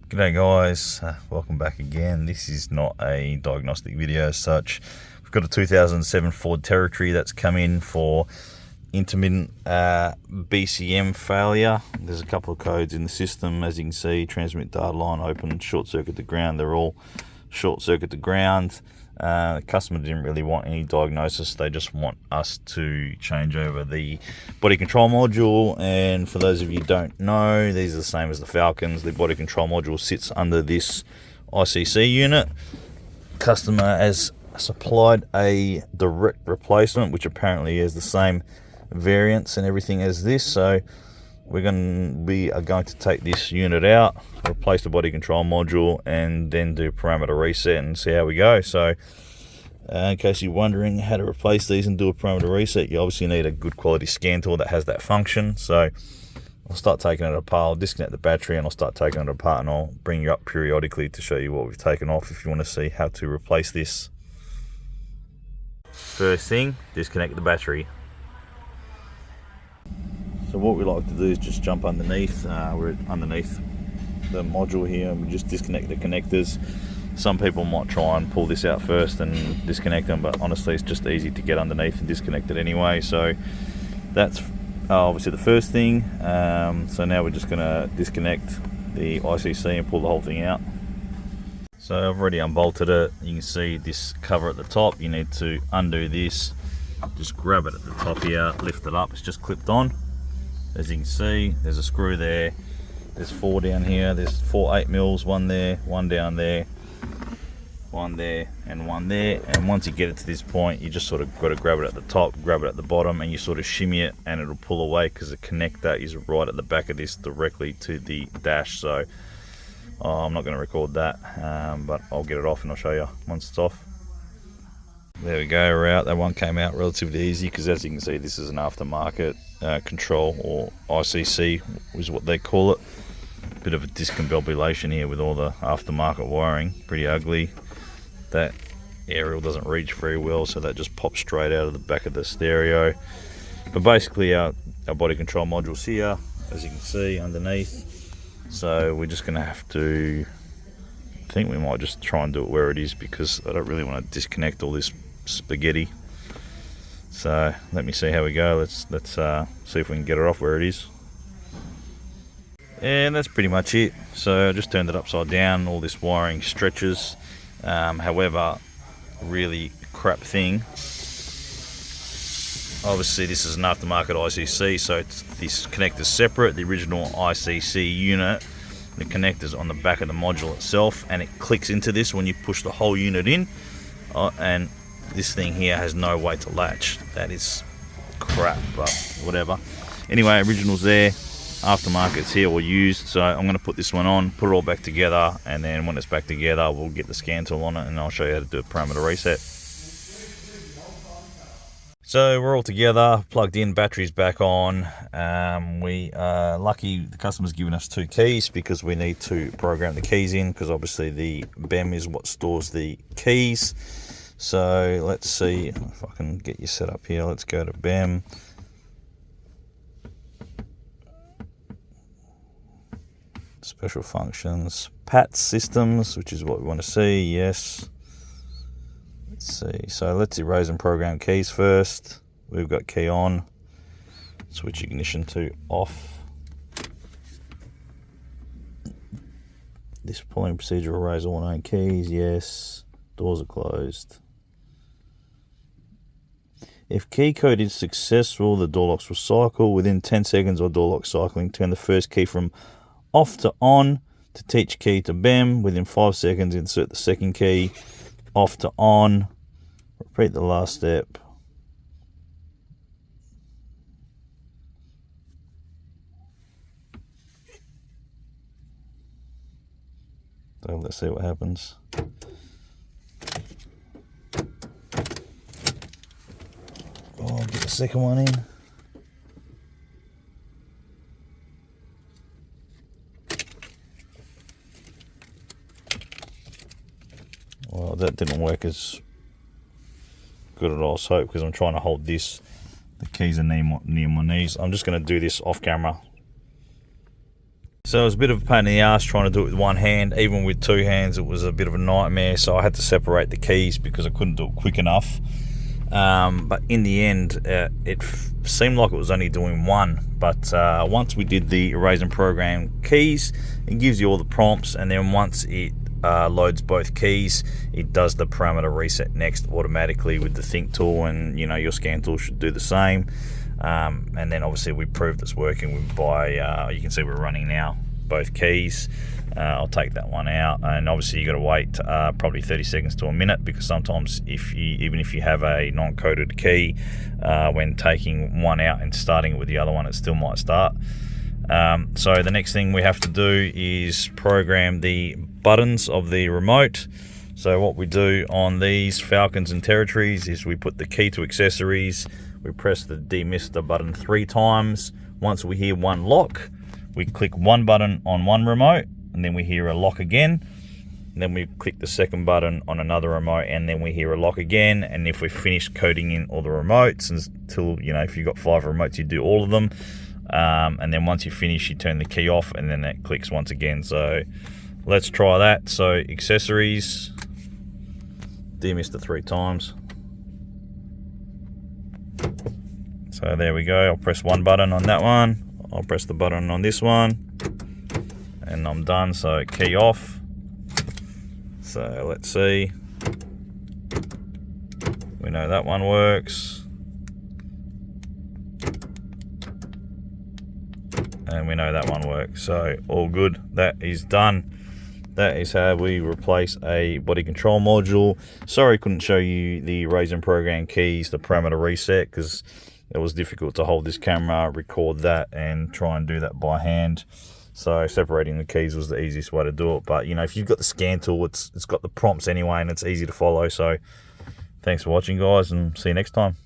G'day guys, welcome back again. This is not a diagnostic video as such. We've got a 2007 Ford Territory that's come in for intermittent BCM failure. There's a couple of codes in the system, as you can see: transmit data line open, short circuit to ground. They're all short circuit to ground. The customer didn't really want any diagnosis. They just want us to change over the body control module. And for those of you who don't know, these are the same as the Falcons. The body control module sits under this ICC unit. Customer has supplied a direct replacement, which apparently is the same variants and everything as this. So we are going to take this unit out, replace the body control module, and then do parameter reset and see how we go. So in case you're wondering how to replace these and do a parameter reset, you obviously need a good quality scan tool that has that function. So I'll start taking it apart, I'll disconnect the battery, and I'll start taking it apart, and I'll bring you up periodically to show you what we've taken off if you want to see how to replace this. First thing, disconnect the battery. So what we like to do is just jump underneath. We're underneath the module here, and we just disconnect the connectors. Some people might try and pull this out first and disconnect them, but honestly it's just easy to get underneath and disconnect it anyway. So that's obviously the first thing. So now we're just going to disconnect the ICC and pull the whole thing out. So I've already unbolted it. You can see this cover at the top. You need to undo this, just grab it at the top here, lift it up. It's just clipped on. As you can see, there's a screw there, there's 4 down here, there's 4 8mm, one there, one down there, one there, and one there. And once you get it to this point, you just sort of got to grab it at the top, grab it at the bottom, and you sort of shimmy it and it'll pull away, because the connector is right at the back of this directly to the dash. So I'm not going to record that, but I'll get it off and I'll show you once it's off. There we go, we're out. That one came out relatively easy, because as you can see, this is an aftermarket control, or ICC is what they call it. Bit of a discombobulation here with all the aftermarket wiring, pretty ugly. That aerial doesn't reach very well, so that just pops straight out of the back of the stereo. But basically our body control module's here, as you can see, underneath. So we're just going to have to, I think we might just try and do it where it is, because I don't really want to disconnect all this spaghetti. So let me see how we go. Let's see if we can get it off where it is. And that's pretty much it. So I just turned it upside down. All this wiring stretches. However, really crap thing. Obviously this is an aftermarket ICC, so this connector's separate. The original ICC unit, the connector's on the back of the module itself, and it clicks into this when you push the whole unit in. And this thing here has no way to latch. That is crap, but whatever. Anyway, original's there, aftermarket's here or used. So I'm going to put this one on, put it all back together, and then when it's back together, we'll get the scan tool on it and I'll show you how to do a parameter reset. So we're all together, plugged in, battery's back on. We are lucky the customer's given us 2 keys, because we need to program the keys in, because obviously the BEM is what stores the keys. So let's see if I can get you set up here. Let's go to BEM. Special functions, PAT systems, which is what we want to see. Yes. Let's see. So let's erase and program keys first. We've got key on. Switch ignition to off. This pulling procedure will erase all known keys. Yes. Doors are closed. If key code is successful, the door locks will cycle. Within 10 seconds of door lock cycling, turn the first key from off to on to teach key to BEM. Within 5 seconds, insert the second key, off to on. Repeat the last step. So let's see what happens. Oh, get the second one in. Well, that didn't work as good as I was hoping, because I'm trying to hold this. The keys are near my knees. I'm just going to do this off camera. So it was a bit of a pain in the ass trying to do it with one hand. Even with two hands, it was a bit of a nightmare. So I had to separate the keys because I couldn't do it quick enough. But in the end, it seemed like it was only doing one. But once we did the erase and program keys, it gives you all the prompts. And then once it loads both keys, it does the parameter reset next automatically with the think tool, and your scan tool should do the same. And then obviously we proved it's working by you can see we're running now both keys. I'll take that one out, and obviously you got to wait probably 30 seconds to a minute, because sometimes even if you have a non-coded key, when taking one out and starting it with the other one, it still might start. So the next thing we have to do is program the buttons of the remote. So what we do on these Falcons and Territories is we put the key to accessories, we press the demister button 3 times. Once we hear one lock, we click one button on one remote, and then we hear a lock again. And then we click the second button on another remote, and then we hear a lock again. And if we finish coding in all the remotes until, if you've got 5 remotes, you do all of them. And then once you finish, you turn the key off, and then it clicks once again. So let's try that. So accessories, demister 3 times. So there we go. I'll press one button on that one. I'll press the button on this one, and I'm done. So key off. So let's see. We know that one works. And we know that one works. So all good. That is done. That is how we replace a body control module. Sorry I couldn't show you the erase and program keys, the parameter reset, because it was difficult to hold this camera, record that, and try and do that by hand. So separating the keys was the easiest way to do it. But if you've got the scan tool, it's got the prompts anyway, and it's easy to follow. So thanks for watching, guys, and see you next time.